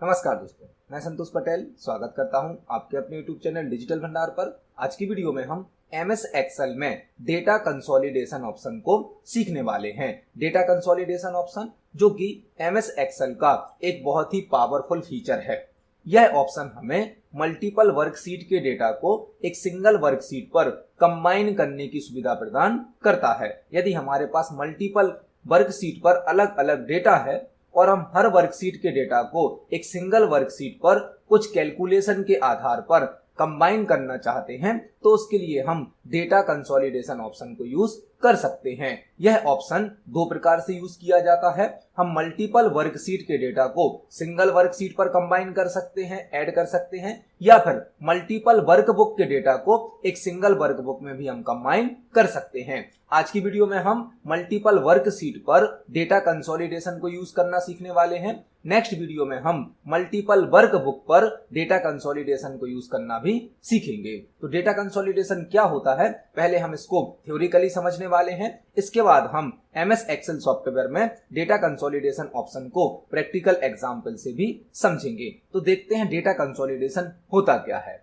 नमस्कार दोस्तों, मैं संतोष पटेल स्वागत करता हूं आपके अपने यूट्यूब चैनल डिजिटल भंडार पर। आज की वीडियो में हम एमएस एक्सेल में डेटा कंसोलिडेशन ऑप्शन को सीखने वाले हैं। डेटा कंसोलिडेशन ऑप्शन जो कि एमएस एक्सेल का एक बहुत ही पावरफुल फीचर है। यह ऑप्शन हमें मल्टीपल वर्कशीट के डेटा को एक सिंगल वर्कशीट पर कंबाइन करने की सुविधा प्रदान करता है। यदि हमारे पास मल्टीपल वर्कशीट पर अलग अलग डेटा है और हम हर वर्कशीट के डेटा को एक सिंगल वर्कशीट पर कुछ कैलकुलेशन के आधार पर कंबाइन करना चाहते हैं, तो उसके लिए हम डेटा कंसोलिडेशन ऑप्शन को यूज कर सकते हैं। यह ऑप्शन दो प्रकार से यूज किया जाता है। हम मल्टीपल वर्कशीट के डेटा को सिंगल वर्कशीट पर कंबाइन कर सकते हैं, ऐड कर सकते हैं, या फिर मल्टीपल वर्कबुक के डेटा को एक सिंगल वर्कबुक में भी हम कंबाइन कर सकते हैं। आज की वीडियो में हम मल्टीपल वर्कशीट पर डेटा कंसोलिडेशन को यूज करना सीखने वाले हैं। नेक्स्ट वीडियो में हम मल्टीपल वर्कबुक पर डेटा कंसोलिडेशन को यूज करना भी सीखेंगे। तो डेटा कंसोलिडेशन क्या होता है, पहले हम इसको थ्योरिकली समझने वाले हैं। इसके बाद हम एमएस एक्सेल सॉफ्टवेयर में डेटा कंसोलिडेशन ऑप्शन को प्रैक्टिकल एग्जाम्पल से भी समझेंगे। तो देखते हैं डेटा कंसोलिडेशन होता क्या है।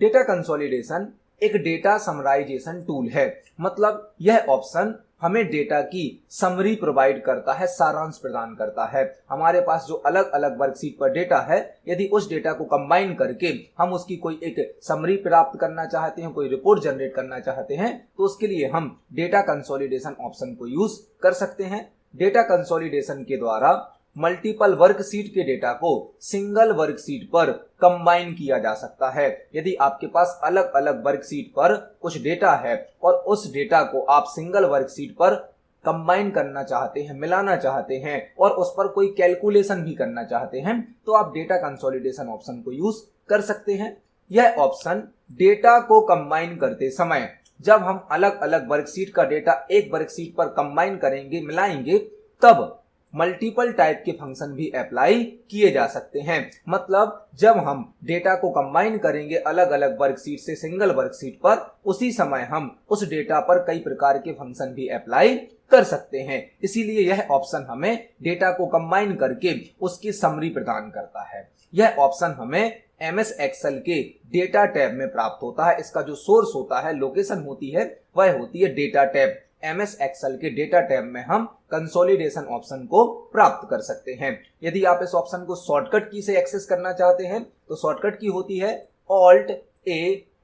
डेटा कंसोलिडेशन एक डेटा समराइजेशन टूल है। मतलब यह ऑप्शन हमें डेटा की समरी प्रोवाइड करता है, सारांश प्रदान करता है। हमारे पास जो अलग अलग वर्कशीट पर डेटा है, यदि उस डेटा को कंबाइन करके हम उसकी कोई एक समरी प्राप्त करना चाहते हैं, कोई रिपोर्ट जनरेट करना चाहते हैं, तो उसके लिए हम डेटा कंसोलिडेशन ऑप्शन को यूज कर सकते हैं। डेटा कंसोलिडेशन के द्वारा मल्टीपल वर्कशीट के डेटा को सिंगल वर्कशीट पर कंबाइन किया जा सकता है। यदि आपके पास अलग अलग वर्कशीट पर कुछ डेटा है और उस डेटा को आप सिंगल वर्कशीट पर कंबाइन करना चाहते हैं, मिलाना चाहते हैं और उस पर कोई कैलकुलेशन भी करना चाहते हैं, तो आप डेटा कंसोलिडेशन ऑप्शन को यूज कर सकते हैं। यह ऑप्शन डेटा को कंबाइन करते समय जब हम अलग अलग वर्कशीट का डेटा एक वर्कशीट पर कंबाइन करेंगे, मिलाएंगे, तब मल्टीपल टाइप के फंक्शन भी अप्लाई किए जा सकते हैं। मतलब जब हम डेटा को कंबाइन करेंगे अलग अलग वर्कशीट से सिंगल वर्कशीट पर, उसी समय हम उस डेटा पर कई प्रकार के फंक्शन भी अप्लाई कर सकते हैं। इसीलिए यह ऑप्शन हमें डेटा को कंबाइन करके उसकी समरी प्रदान करता है। यह ऑप्शन हमें एमएस एक्सेल के डेटा टैब में प्राप्त होता है। इसका जो सोर्स होता है, लोकेशन होती है, वह होती है डेटा टैब। एमएस एक्सेल के डेटा टैब में हम कंसोलिडेशन ऑप्शन को प्राप्त कर सकते हैं। यदि आप इस ऑप्शन को शॉर्टकट की से एक्सेस करना चाहते हैं, तो शॉर्टकट की होती है Alt A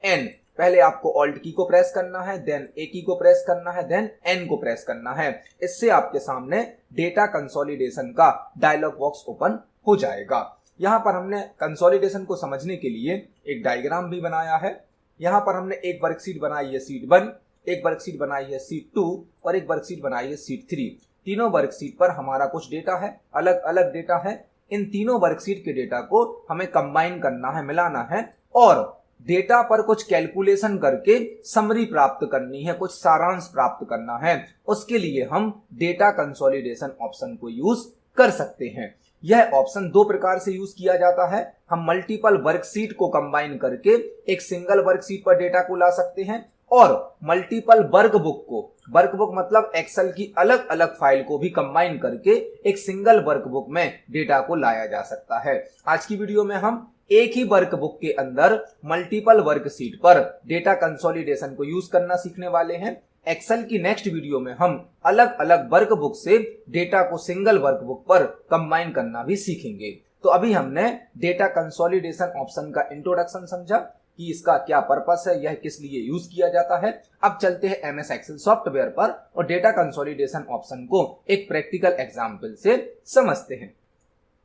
N। पहले आपको Alt की को प्रेस करना है, देन A की को प्रेस करना है, देन N को प्रेस करना है। इससे आपके सामने डेटा कंसोलिडेशन का डायलॉग बॉक्स ओपन हो जाएगा। यहाँ पर हमने कंसोलिडेशन को समझने के लिए एक डायग्राम भी बनाया है। यहाँ पर हमने एक वर्कशीट बनाई है शीट 1, एक वर्कशीट बनाई है शीट 2 और एक वर्कशीट बनाई है शीट 3। तीनों वर्कशीट पर हमारा कुछ डेटा है, अलग अलग डेटा है। इन तीनों वर्कशीट के डेटा को हमें कंबाइन करना है, मिलाना है और डेटा पर कुछ कैलकुलेशन करके समरी प्राप्त करनी है, कुछ सारांश प्राप्त करना है। उसके लिए हम डेटा कंसोलिडेशन ऑप्शन को यूज कर सकते हैं। यह ऑप्शन दो प्रकार से यूज किया जाता है। हम मल्टीपल वर्कशीट को कंबाइन करके एक सिंगल वर्कशीट पर डेटा को ला सकते हैं और मल्टीपल वर्कबुक को, वर्कबुक मतलब एक्सेल की अलग अलग फाइल को भी कंबाइन करके एक सिंगल वर्कबुक में डेटा को लाया जा सकता है। आज की वीडियो में हम एक ही वर्कबुक के अंदर मल्टीपल वर्कशीट पर डेटा कंसोलिडेशन को यूज करना सीखने वाले हैं। एक्सेल की नेक्स्ट वीडियो में हम अलग अलग वर्कबुक से डेटा को सिंगल वर्कबुक पर कंबाइन करना भी सीखेंगे। तो अभी हमने डेटा कंसोलिडेशन ऑप्शन का इंट्रोडक्शन समझा कि इसका क्या पर्पस है, यह किस लिए यूज किया जाता है। अब चलते हैं एमएस एक्सेल सॉफ्टवेयर पर और डेटा कंसोलिडेशन ऑप्शन को एक प्रैक्टिकल एग्जांपल से समझते हैं।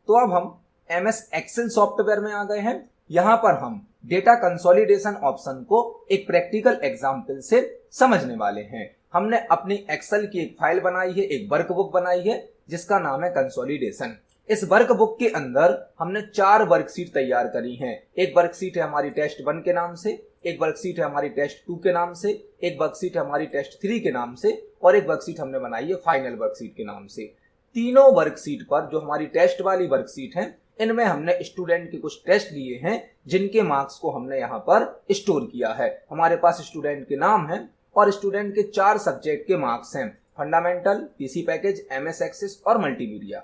तो अब हम एमएस एक्सेल सॉफ्टवेयर में आ गए हैं। यहाँ पर हम डेटा कंसोलिडेशन ऑप्शन को एक प्रैक्टिकल एग्जांपल से समझने वाले हैं। हमने अपनी एक्सेल की एक फाइल बनाई है, एक वर्कबुक बनाई है जिसका नाम है कंसोलिडेशन। इस वर्कबुक के अंदर हमने 4 वर्कशीट तैयार करी हैं। एक वर्कशीट है हमारी टेस्ट 1 के नाम से, एक वर्कशीट है हमारी टेस्ट 2 के नाम से, एक वर्कशीट है हमारी टेस्ट 3 के नाम से और एक वर्कशीट हमने बनाई है फाइनल वर्कशीट के नाम से। तीनों वर्कशीट पर जो हमारी टेस्ट वाली वर्कशीट है, इनमें हमने स्टूडेंट के कुछ टेस्ट लिए हैं जिनके मार्क्स को हमने यहाँ पर स्टोर किया है। हमारे पास स्टूडेंट के नाम है और स्टूडेंट के 4 सब्जेक्ट के मार्क्स हैं, fundamental, PC package, MS Access और मल्टीमीडिया।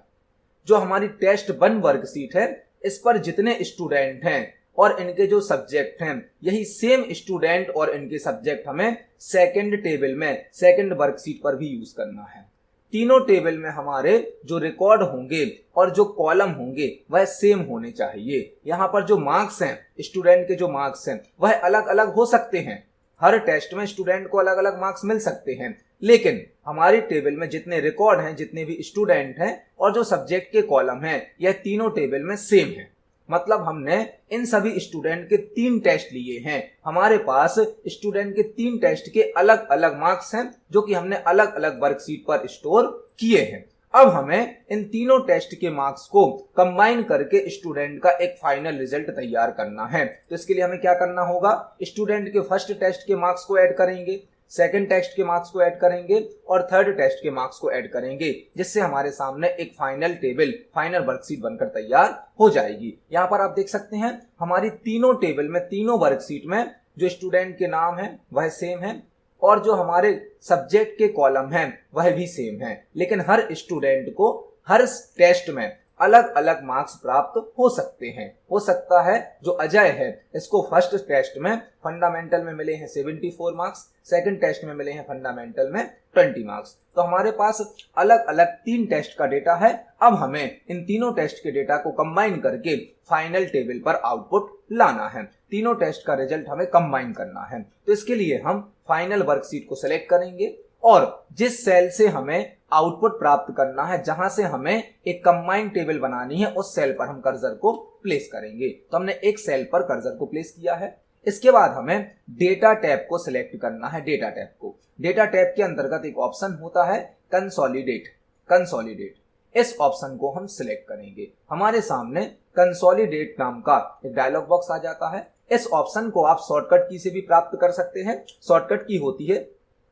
जो हमारी टेस्ट 1 वर्कशीट है इस पर जितने स्टूडेंट हैं और इनके जो सब्जेक्ट हैं, यही सेम स्टूडेंट और इनके सब्जेक्ट हमें सेकंड टेबल में, सेकंड वर्कशीट पर भी यूज करना है। तीनों टेबल में हमारे जो रिकॉर्ड होंगे और जो कॉलम होंगे वह सेम होने चाहिए। यहाँ पर जो मार्क्स हैं, स्टूडेंट के जो मार्क्स हैं वह अलग अलग हो सकते हैं। हर टेस्ट में स्टूडेंट को अलग अलग मार्क्स मिल सकते हैं, लेकिन हमारी टेबल में जितने रिकॉर्ड हैं, जितने भी स्टूडेंट हैं और जो सब्जेक्ट के कॉलम हैं, यह तीनों टेबल में सेम है। मतलब हमने इन सभी स्टूडेंट के 3 टेस्ट लिए हैं। हमारे पास स्टूडेंट के 3 टेस्ट के अलग अलग मार्क्स हैं जो कि हमने अलग अलग वर्कशीट पर स्टोर किए हैं। अब हमें इन तीनों टेस्ट के मार्क्स को कंबाइन करके स्टूडेंट का एक फाइनल रिजल्ट तैयार करना है। तो इसके लिए हमें क्या करना होगा, स्टूडेंट के फर्स्ट टेस्ट के मार्क्स को ऐड करेंगे, सेकंड टेस्ट के मार्क्स को ऐड करेंगे और थर्ड टेस्ट के मार्क्स को ऐड करेंगे, जिससे हमारे सामने एक फाइनल टेबल, फाइनल वर्कशीट बनकर तैयार हो जाएगी। यहाँ पर आप देख सकते हैं हमारी तीनों टेबल में, तीनों वर्कशीट में जो स्टूडेंट के नाम है वह सेम है और जो हमारे सब्जेक्ट के कॉलम हैं वह भी सेम है, लेकिन हर स्टूडेंट को हर टेस्ट में अलग अलग मार्क्स प्राप्त हो सकते हैं। हो सकता है जो अजय है, इसको फर्स्ट टेस्ट में फंडामेंटल में मिले हैं 74 मार्क्स, सेकंड टेस्ट में मिले हैं फंडामेंटल में 20 मार्क्स। तो हमारे पास अलग अलग 3 टेस्ट का डेटा है। अब हमें इन तीनों टेस्ट के डेटा को कंबाइन करके फाइनल टेबल पर आउटपुट लाना है। तीनों टेस्ट का रिजल्ट हमें कंबाइन करना है। तो इसके लिए हम फाइनल वर्कशीट को सिलेक्ट करेंगे और जिस सेल से हमें आउटपुट प्राप्त करना है, जहां से हमें एक कंबाइंड टेबल बनानी है, उस सेल पर हम कर्सर को प्लेस करेंगे। तो हमने एक सेल पर कर्सर को प्लेस किया है। इसके बाद हमें डेटा टैब को सिलेक्ट करना है। डेटा टैब को, डेटा टैब के अंतर्गत एक ऑप्शन होता है कंसोलिडेट। इस ऑप्शन को हम सिलेक्ट करेंगे। हमारे सामने कंसोलिडेट नाम का एक डायलॉग बॉक्स आ जाता है। इस ऑप्शन को आप शॉर्टकट की से भी प्राप्त कर सकते हैं। शॉर्टकट की होती है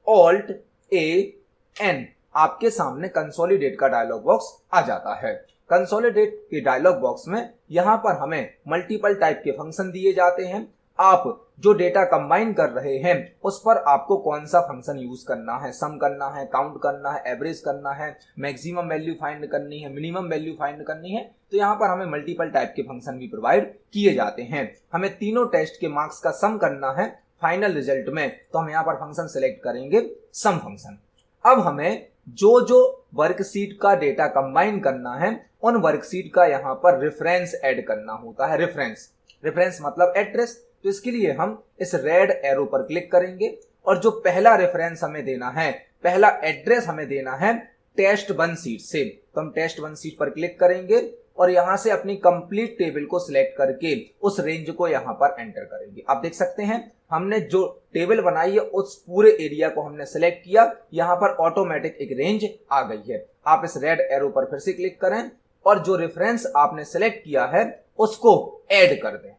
Alt+A+N। आपके सामने कंसोलिडेट का डायलॉग बॉक्स आ जाता है। कंसोलिडेट के डायलॉग बॉक्स में यहां पर हमें मल्टीपल टाइप के फंक्शन दिए जाते हैं। आप जो डेटा कंबाइन कर रहे हैं उस पर आपको कौन सा फंक्शन यूज करना है, सम करना है, काउंट करना है, एवरेज करना है, मैक्सिमम वैल्यू फाइंड करनी है, मिनिमम वैल्यू फाइंड करनी है। तो यहाँ पर हमें मल्टीपल टाइप के फंक्शन भी प्रोवाइड किए जाते हैं। हमें तीनों टेस्ट के मार्क्स का सम करना है फाइनल रिजल्ट में, तो हम यहाँ पर फंक्शन सिलेक्ट करेंगे सम फंक्शन। अब हमें जो वर्कशीट का डेटा कंबाइन करना है उन वर्कशीट का यहाँ पर रेफरेंस ऐड करना होता है। रेफरेंस मतलब एड्रेस। तो इसके लिए हम इस रेड एरो पर क्लिक करेंगे और जो पहला रेफरेंस हमें देना है, पहला एड्रेस हमें देना है test1 सीट से। तो हम test1 सीट पर क्लिक करेंगे और यहां से अपनी कंप्लीट टेबल को सिलेक्ट करके उस रेंज को यहां पर एंटर करेंगे। आप देख सकते हैं हमने जो टेबल बनाई है उस पूरे एरिया को हमने सिलेक्ट किया। यहां पर ऑटोमेटिक एक रेंज आ गई है। आप इस रेड एरो पर फिर से क्लिक करें और जो रेफरेंस आपने सिलेक्ट किया है उसको ऐड कर दें।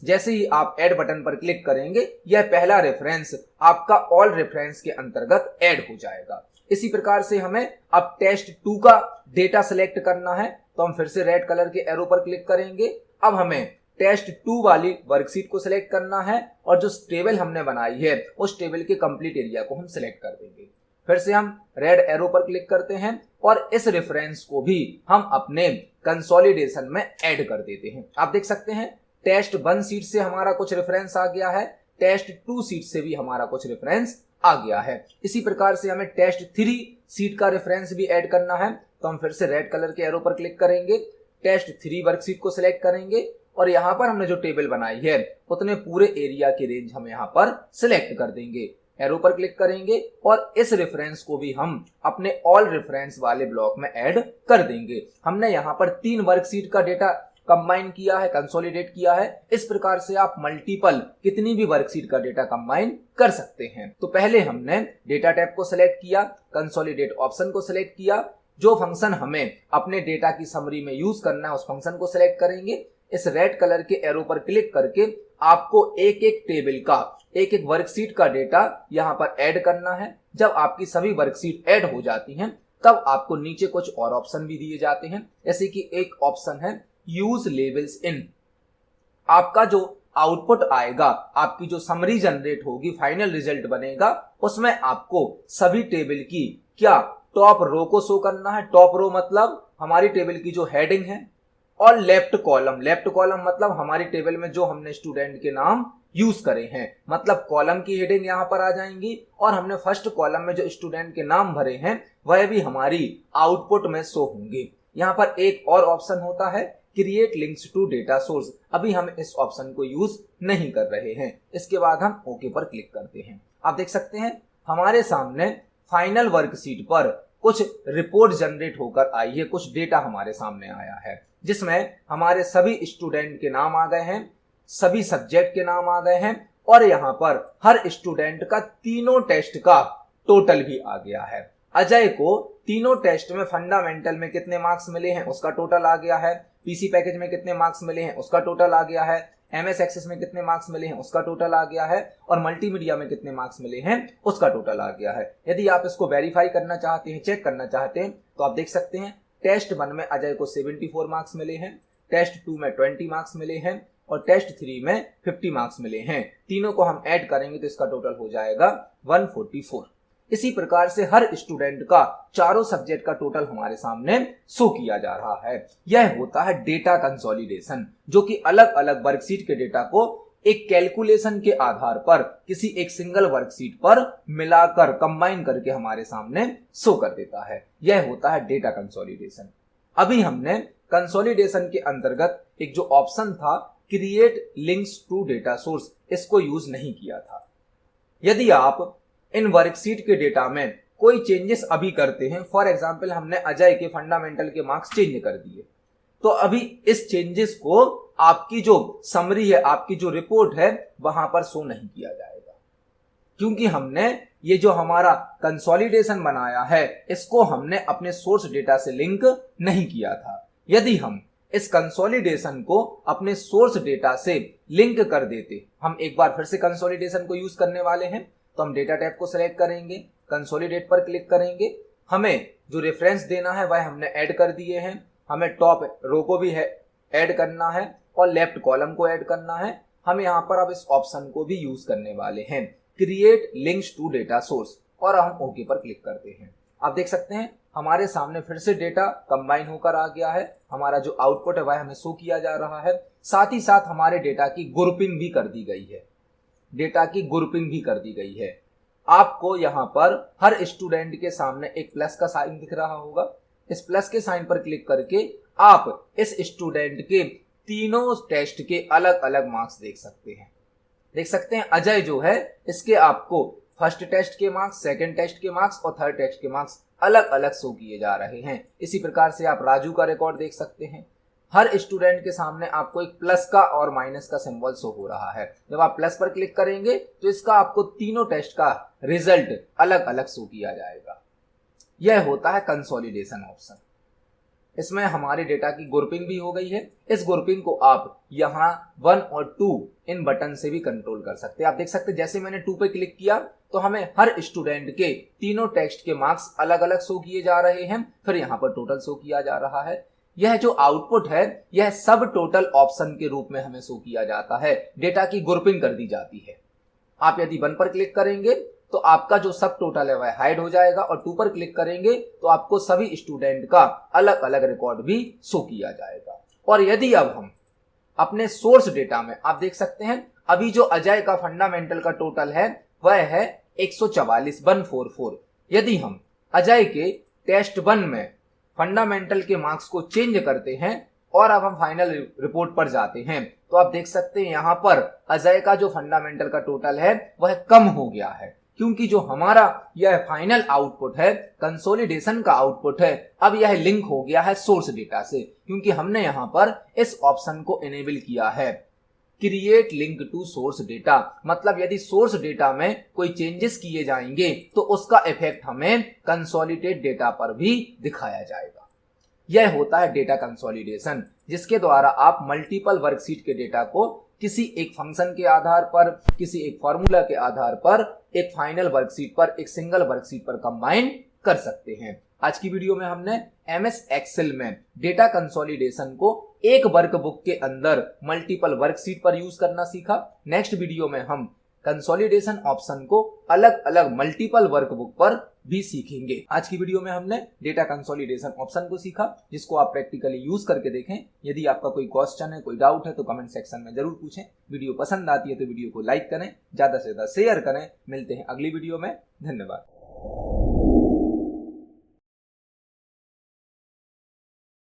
जैसे ही आप ऐड बटन पर क्लिक करेंगे यह पहला रेफरेंस आपका ऑल रेफरेंस के अंतर्गत ऐड हो जाएगा। इसी प्रकार से हमें अब test2 का डेटा सिलेक्ट करना है। तो हम फिर से रेड कलर के एरो पर क्लिक करेंगे। अब हमें test2 वाली वर्कशीट को सिलेक्ट करना है और जो टेबल हमने बनाई है उस टेबल के कंप्लीट एरिया को हम सिलेक्ट कर देंगे। फिर से हम रेड एरो पर क्लिक करते हैं और इस रेफरेंस को भी हम अपने कंसोलिडेशन में ऐड कर देते हैं। आप देख सकते हैं test1 सीट से हमारा कुछ रेफरेंस आ गया है, test2 सीट से भी हमारा कुछ रेफरेंस आ गया है। इसी प्रकार से हमें test3 सीट का रेफरेंस भी ऐड करना है। तो हम फिर से रेड कलर के एरो पर क्लिक करेंगे, test3 वर्कशीट को सिलेक्ट करेंगे और यहाँ पर हमने जो टेबल बनाई है उतने पूरे एरिया की रेंज हम यहाँ पर सिलेक्ट कर देंगे। एरो पर क्लिक करेंगे और इस रेफरेंस को भी हम अपने ऑल रेफरेंस वाले ब्लॉक में ऐड कर देंगे। हमने यहाँ पर 3 वर्कशीट का डेटा कंबाइन किया है, कंसोलिडेट किया है। इस प्रकार से आप मल्टीपल कितनी भी वर्कशीट का डेटा कंबाइन कर सकते हैं। तो पहले हमने डेटा टैब को सिलेक्ट किया, कंसोलिडेट ऑप्शन को सिलेक्ट किया। जो फंक्शन हमें अपने डेटा की समरी में यूज करना है उस फंक्शन को सिलेक्ट करेंगे। इस रेड कलर के एरो पर क्लिक करके आपको एक एक टेबल का, एक एक वर्कशीट का डेटा यहाँ पर ऐड करना है। जब आपकी सभी वर्कशीट ऐड हो जाती हैं तब आपको नीचे कुछ और ऑप्शन भी दिए जाते हैं। जैसे कि एक ऑप्शन है यूज लेबल्स इन। आपका जो आउटपुट आएगा, आपकी जो समरी जनरेट होगी, फाइनल रिजल्ट बनेगा, उसमें आपको सभी टेबल की क्या टॉप रो को शो करना है। टॉप रो मतलब हमारी टेबल की जो हेडिंग है, और लेफ्ट कॉलम मतलब हमारी टेबल में जो हमने स्टूडेंट के नाम यूज करे हैं, मतलब कॉलम की हेडिंग यहां पर आ जाएंगी और हमने फर्स्ट कॉलम में जो स्टूडेंट के नाम भरे हैं वह भी हमारी आउटपुट में शो होंगे। यहां पर एक और ऑप्शन होता है create links to data source, अभी हम इस ऑप्शन को यूज नहीं कर रहे हैं। इसके बाद हम ओके पर क्लिक करते हैं। आप देख सकते हैं हमारे सामने फाइनल वर्कशीट पर कुछ रिपोर्ट जनरेट होकर आई है, कुछ डेटा हमारे सामने आया है जिसमें हमारे सभी स्टूडेंट के नाम आ गए हैं, सभी सब्जेक्ट के नाम आ गए हैं और यहाँ पर हर स्टूडेंट का तीनों टेस्ट का टोटल भी आ गया है। अजय को तीनों टेस्ट में फंडामेंटल में कितने मार्क्स मिले हैं उसका टोटल आ गया है, पीसी पैकेज में कितने मार्क्स मिले हैं उसका टोटल आ गया है, एमएस एक्सेस में कितने मार्क्स मिले हैं उसका टोटल आ गया है और मल्टीमीडिया में कितने मार्क्स मिले हैं उसका टोटल आ गया है। यदि आप इसको वेरीफाई करना चाहते हैं, चेक करना चाहते हैं तो आप देख सकते हैं टेस्ट 1 में अजय को 74 मार्क्स मिले हैं, टेस्ट 2 में 20 मार्क्स मिले हैं और टेस्ट 3 में 50 मार्क्स मिले हैं। तीनों को हम ऐड करेंगे तो इसका टोटल हो जाएगा 144। इसी प्रकार से हर स्टूडेंट का चारों सब्जेक्ट का टोटल हमारे सामने शो किया जा रहा है। यह होता है डेटा कंसोलिडेशन, जो कि अलग अलग वर्कशीट के डेटा को एक कैलकुलेशन के आधार पर किसी एक सिंगल वर्कशीट पर मिलाकर कंबाइन करके हमारे सामने शो कर देता है। यह होता है डेटा कंसोलिडेशन। अभी हमने कंसोलिडेशन के अंतर्गत एक जो ऑप्शन था create links to data source, इसको यूज नहीं किया था। यदि आप इन वर्कशीट के डेटा में कोई चेंजेस अभी करते हैं, फॉर एग्जांपल हमने अजय के फंडामेंटल के मार्क्स चेंज कर दिए, तो अभी इस चेंजेस को आपकी जो समरी है, आपकी जो रिपोर्ट है वहां पर शो नहीं किया जाएगा, क्योंकि हमने ये जो हमारा कंसोलिडेशन बनाया है इसको हमने अपने सोर्स डेटा से लिंक नहीं किया था। यदि हम इस कंसोलिडेशन को अपने सोर्स डेटा से लिंक कर देते, हम एक बार फिर से कंसोलिडेशन को यूज करने वाले हैं, तो हम डेटा टैब को सिलेक्ट करेंगे, कंसोलिडेट पर क्लिक करेंगे, हमें जो रेफरेंस देना है वह हमने ऐड कर दिए हैं, हमें टॉप रो को भी ऐड करना है और लेफ्ट कॉलम को ऐड करना है। हम यहाँ पर अब इस ऑप्शन को भी यूज करने वाले हैं create links to data source और हम ओके पर क्लिक करते हैं। आप देख सकते हैं हमारे सामने फिर से डेटा कंबाइन होकर आ गया है, हमारा जो आउटपुट है वह हमें शो किया जा रहा है। साथ ही साथ हमारे डेटा की ग्रुपिंग भी कर दी गई है, डेटा की ग्रुपिंग भी कर दी गई है। आपको यहाँ पर हर स्टूडेंट के सामने एक प्लस का साइन दिख रहा होगा, इस प्लस के साइन पर क्लिक करके आप इस स्टूडेंट के तीनों टेस्ट के अलग अलग मार्क्स देख सकते हैं। देख सकते हैं अजय जो है इसके आपको फर्स्ट टेस्ट के मार्क्स, सेकंड टेस्ट के मार्क्स और थर्ड टेस्ट के मार्क्स अलग अलग शो किए जा रहे हैं। इसी प्रकार से आप राजू का रिकॉर्ड देख सकते हैं, हर स्टूडेंट के सामने आपको एक प्लस का और माइनस का सिंबल शो हो रहा है। जब आप प्लस पर क्लिक करेंगे तो इसका आपको तीनों टेस्ट का रिजल्ट अलग अलग शो किया जाएगा। यह होता है कंसोलिडेशन ऑप्शन। इसमें हमारे डेटा की ग्रुपिंग भी हो गई है। इस ग्रुपिंग को आप यहाँ 1 और 2 इन बटन से भी कंट्रोल कर सकते हैं। आप देख सकते हैं जैसे मैंने 2 पे क्लिक किया तो हमें हर स्टूडेंट के तीनों टेस्ट के मार्क्स अलग अलग शो किए जा रहे हैं, फिर यहाँ पर टोटल शो किया जा रहा है। यह जो आउटपुट है यह सब टोटल ऑप्शन के रूप में हमें शो किया जाता है, डेटा की ग्रुपिंग कर दी जाती है। आप यदि 1 पर क्लिक करेंगे तो आपका जो सब टोटल है वह हाइड हो जाएगा और 2 पर क्लिक करेंगे तो आपको सभी स्टूडेंट का अलग अलग रिकॉर्ड भी शो किया जाएगा। और यदि अब हम अपने सोर्स डेटा में आप देख सकते हैं अभी जो अजय का फंडामेंटल का टोटल है वह है 144। यदि हम अजय के टेस्ट 1 में फंडामेंटल के मार्क्स को चेंज करते हैं और अब हम फाइनल रिपोर्ट पर जाते हैं तो आप देख सकते हैं यहाँ पर अजय का जो फंडामेंटल का टोटल है वह कम हो गया है, क्योंकि जो हमारा यह फाइनल आउटपुट है, कंसोलिडेशन का आउटपुट है, अब यह लिंक हो गया है सोर्स डेटा से, क्योंकि हमने यहाँ पर इस ऑप्शन को इनेबल किया है create link to source data. मतलब यदि सोर्स डेटा में कोई चेंजेस किए जाएंगे तो उसका इफेक्ट हमें कंसोलिडेट डेटा पर भी दिखाया जाएगा। यह होता है डेटा कंसोलिडेशन, जिसके द्वारा आप मल्टीपल वर्कशीट के डेटा को किसी एक फंक्शन के आधार पर, किसी एक फॉर्मूला के आधार पर एक फाइनल वर्कशीट पर, एक सिंगल वर्कशीट पर कंबाइन कर सकते हैं। आज की वीडियो में हमने एमएस एक्सेल में डेटा कंसोलिडेशन को एक वर्कबुक के अंदर मल्टीपल वर्कशीट पर यूज करना सीखा। नेक्स्ट वीडियो में हम कंसोलिडेशन ऑप्शन को अलग अलग मल्टीपल वर्कबुक पर भी सीखेंगे। आज की वीडियो में हमने डेटा कंसोलिडेशन ऑप्शन को सीखा, जिसको आप प्रैक्टिकली यूज करके देखें। यदि आपका कोई क्वेश्चन है, कोई डाउट है तो कमेंट सेक्शन में जरूर पूछें। वीडियो पसंद आती है तो वीडियो को लाइक करें, ज्यादा से ज्यादा शेयर करें। मिलते हैं अगली वीडियो में। धन्यवाद।